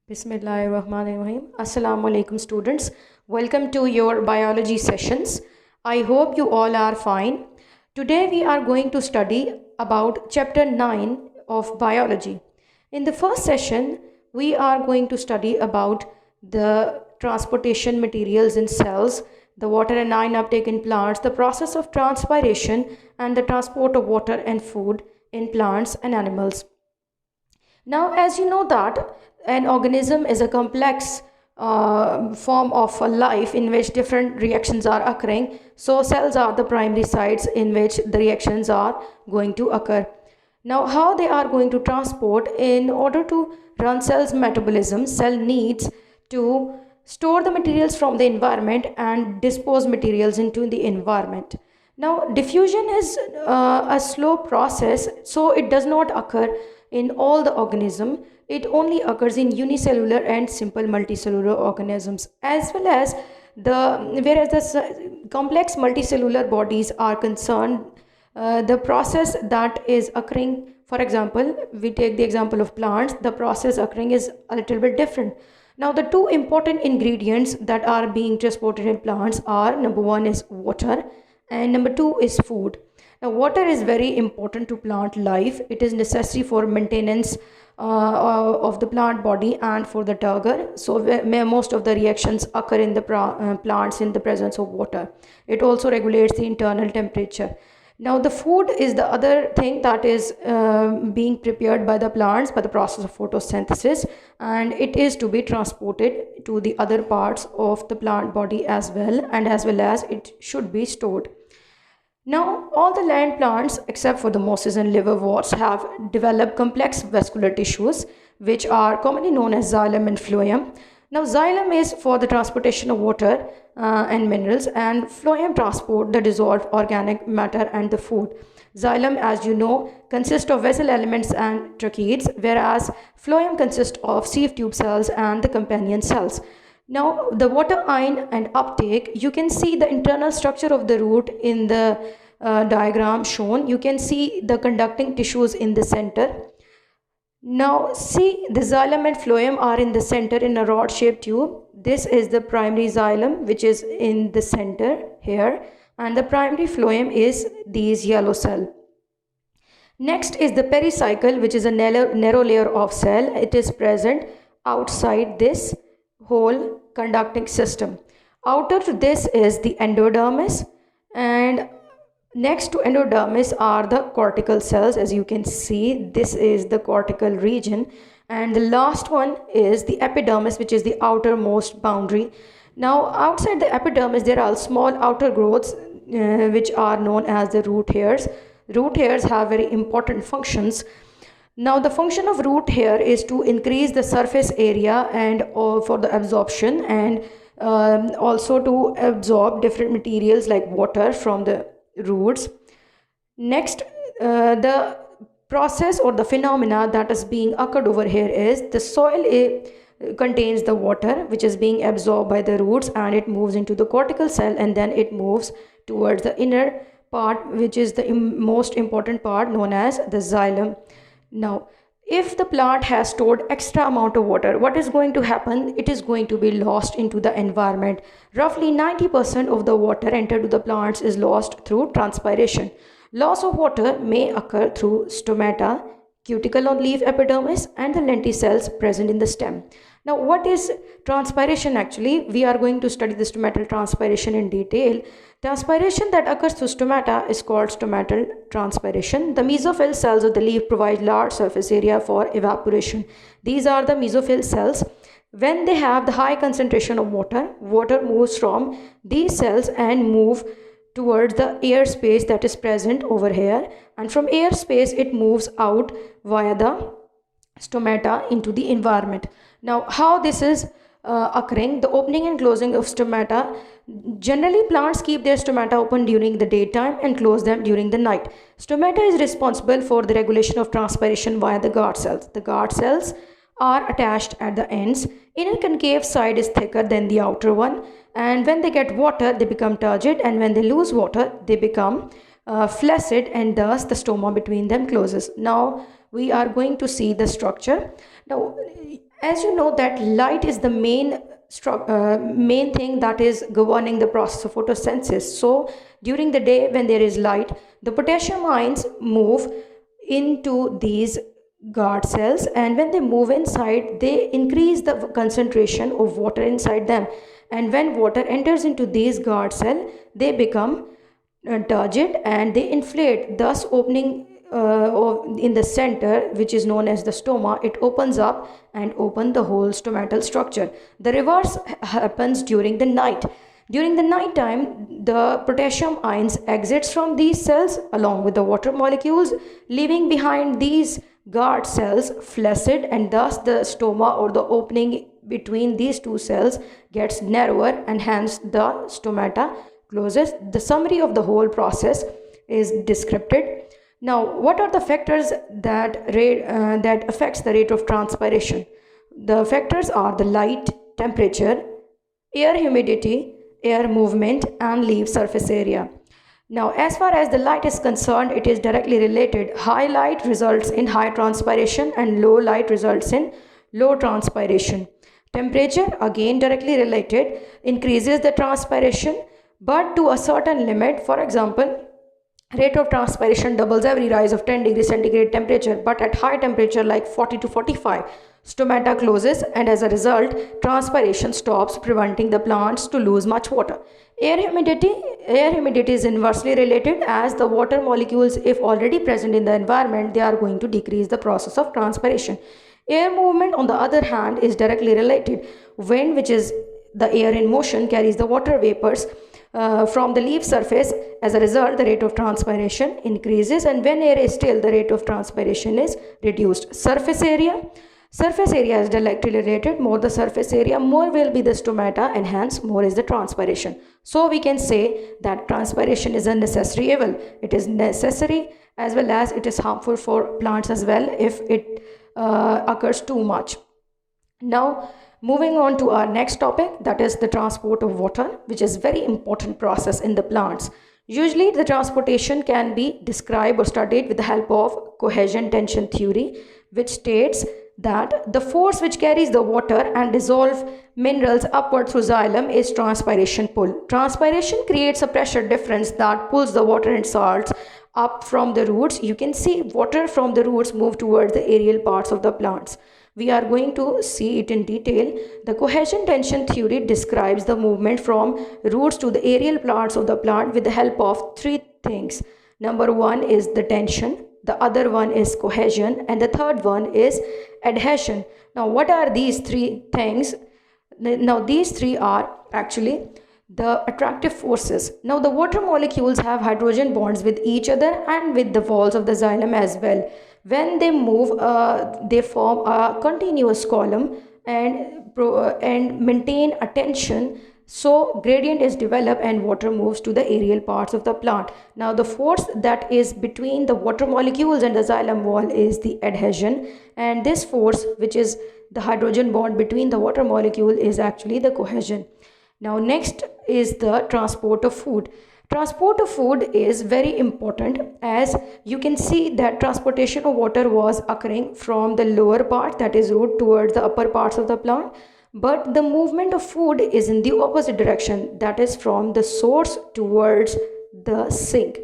Bismillahirrahmanirrahim. Assalamu alaikum students. Welcome to your biology sessions. I hope you all are fine. Today we are going to study about chapter 9 of biology. In the first session, we are going to study about the transportation materials in cells, the water and ion uptake in plants, the process of transpiration, and the transport of water and food in plants and animals. Now, as you know that an organism is a complex form of a life in which different reactions are occurring. So cells are the primary sites in which the reactions are going to occur. Now, how they are going to transport? In order to run cell's metabolism, cell needs to store the materials from the environment and dispose materials into the environment. Now, diffusion is a slow process, so it does not occur in all the organism. It only occurs in unicellular and simple multicellular organisms, as well as whereas the complex multicellular bodies are concerned, the process that is occurring, for example, we take the example of plants, the process occurring is a little bit different. Now, the two important ingredients that are being transported in plants are, number one is water and number two is food. Now, water is very important to plant life. It is necessary for maintenance of the plant body and for the turgor. So most of the reactions occur in the plants in the presence of water. It also regulates the internal temperature. Now, the food is the other thing that is being prepared by the plants by the process of photosynthesis, and it is to be transported to the other parts of the plant body as well, and as well as it should be stored. Now, all the land plants except for the mosses and liverworts have developed complex vascular tissues which are commonly known as xylem and phloem. Now, xylem is for the transportation of water and minerals, and phloem transport the dissolved organic matter and the food. Xylem, as you know, consists of vessel elements and tracheids, whereas phloem consists of sieve tube cells and the companion cells. Now, the water ion and uptake, you can see the internal structure of the root in the diagram shown. You can see the conducting tissues in the center. Now, see, the xylem and phloem are in the center in a rod-shaped tube. This is the primary xylem, which is in the center here, and the primary phloem is these yellow cell. Next is the pericycle, which is a narrow layer of cell. It is present outside this whole conducting system. Outer to this is the endodermis, and next to endodermis are the cortical cells. As you can see, this is the cortical region, and the last one is the epidermis, which is the outermost boundary. Now, outside the epidermis there are small outer growths which are known as the root hairs. Root hairs have very important functions. Now, the function of root hair is to increase the surface area and for the absorption, and also to absorb different materials like water from the roots. Next, the process or the phenomena that is being occurred over here is the soil contains the water which is being absorbed by the roots, and it moves into the cortical cell, and then it moves towards the inner part, which is the most important part, known as the xylem. Now, if the plant has stored extra amount of water, what is going to happen? It is going to be lost into the environment. Roughly 90% of the water entered to the plants is lost through transpiration. Loss of water may occur through stomata, cuticle on leaf epidermis, and the lenticels present in the stem. Now, what is transpiration actually? We are going to study the stomatal transpiration in detail. Transpiration that occurs through stomata is called stomatal transpiration. The mesophyll cells of the leaf provide large surface area for evaporation. These are the mesophyll cells. When they have the high concentration of water, water moves from these cells and move towards the air space that is present over here, and from air space it moves out via the stomata into the environment. Now, how this is occurring? The opening and closing of stomata. Generally, plants keep their stomata open during the daytime and close them during the night. Stomata is responsible for the regulation of transpiration via the guard cells. The guard cells are attached at the ends. Inner concave side is thicker than the outer one, and when they get water they become turgid, and when they lose water they become flaccid, and thus the stoma between them closes. Now, we are going to see the structure. Now, as you know that light is the main thing that is governing the process of photosynthesis. So during the day when there is light, the potassium ions move into these guard cells, and when they move inside, they increase the concentration of water inside them, and when water enters into these guard cell, they become turgid and they inflate, thus opening in the center, which is known as the stoma. It opens up and open the whole stomatal structure. The reverse happens during the night. During the night time, the potassium ions exits from these cells along with the water molecules, leaving behind these guard cells flaccid, and thus the stoma, or the opening between these two cells, gets narrower, and hence the stomata closes. The summary of the whole process is described. Now, what are the factors that affects the rate of transpiration? The factors are the light, temperature, air humidity, air movement, and leaf surface area. Now, as far as the light is concerned, it is directly related. High light results in high transpiration and low light results in low transpiration. Temperature, again directly related, increases the transpiration, but to a certain limit. For example, rate of transpiration doubles every rise of 10 degree centigrade temperature, but at high temperature like 40 to 45, stomata closes, and as a result, transpiration stops, preventing the plants to lose much water. Air humidity is inversely related, as the water molecules, if already present in the environment, they are going to decrease the process of transpiration. Air movement, on the other hand, is directly related. Wind, which is the air in motion, carries the water vapors from the leaf surface. As a result, the rate of transpiration increases, and when air is still, the rate of transpiration is reduced. Surface area is directly related. More the surface area, more will be the stomata, and hence more is the transpiration. So we can say that transpiration is a necessary evil. It is necessary as well as it is harmful for plants as well if it occurs too much. Now, moving on to our next topic, that is the transport of water, which is very important process in the plants. Usually the transportation can be described or studied with the help of cohesion tension theory, which states that the force which carries the water and dissolve minerals upward through xylem is transpiration pull. Transpiration creates a pressure difference that pulls the water and salts up from the roots. You can see water from the roots move towards the aerial parts of the plants. We are going to see it in detail. The cohesion tension theory describes the movement from roots to the aerial parts of the plant with the help of three things. Number one is the tension, the other one is cohesion, and the third one is adhesion. Now, what are these three things? Now, these three are actually the attractive forces. Now, the water molecules have hydrogen bonds with each other and with the walls of the xylem as well. When they move, they form a continuous column and maintain a tension. So gradient is developed and water moves to the aerial parts of the plant. Now, the force that is between the water molecules and the xylem wall is the adhesion, and this force, which is the hydrogen bond between the water molecule, is actually the cohesion. Now, next is the transport of food. Transport of food is very important, as you can see that transportation of water was occurring from the lower part, that is root, towards the upper parts of the plant. But the movement of food is in the opposite direction, that is from the source towards the sink.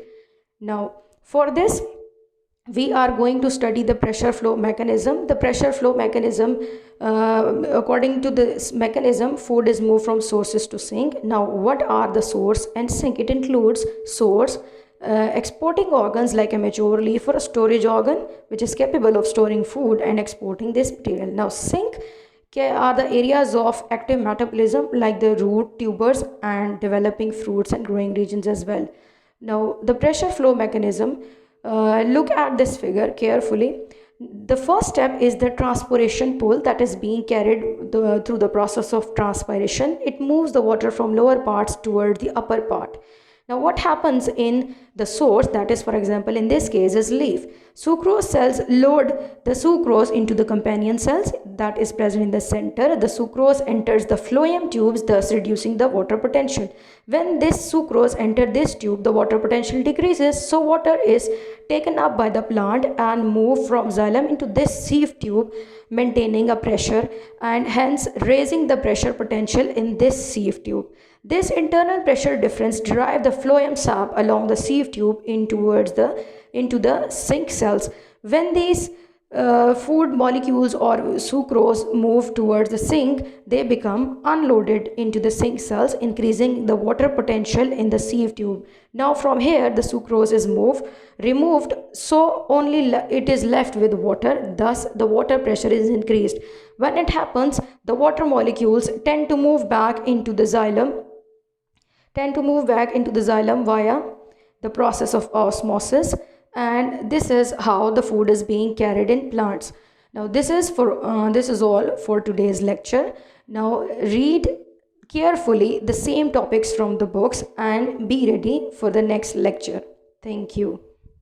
Now, for this, we are going to study the pressure flow mechanism. The pressure flow mechanism, according to this mechanism, food is moved from sources to sink. Now, what are the source and sink? It includes source, exporting organs like a mature leaf or a storage organ which is capable of storing food and exporting this material. Now, sink are the areas of active metabolism like the root, tubers, and developing fruits and growing regions as well. Now, the pressure flow mechanism, look at this figure carefully. The first step is the transpiration pull that is being carried through the process of transpiration. It moves the water from lower parts toward the upper part. Now what happens in the source, that is for example in this case is leaf. Sucrose cells load the sucrose into the companion cells that is present in the center. The sucrose enters the phloem tubes, thus reducing the water potential. When this sucrose enters this tube, the water potential decreases, so water is taken up by the plant and moved from xylem into this sieve tube, maintaining a pressure and hence raising the pressure potential in this sieve tube. This internal pressure difference drives the phloem sap along the sieve tube into the sink cells. When these food molecules or sucrose move towards the sink, they become unloaded into the sink cells, increasing the water potential in the sieve tube. Now from here the sucrose is removed, so only it is left with water, thus the water pressure is increased. When it happens, the water molecules tend to move back into the xylem via the process of osmosis, and this is how the food is being carried in plants. Now this is all for today's lecture. Now read carefully the same topics from the books and be ready for the next lecture. Thank you.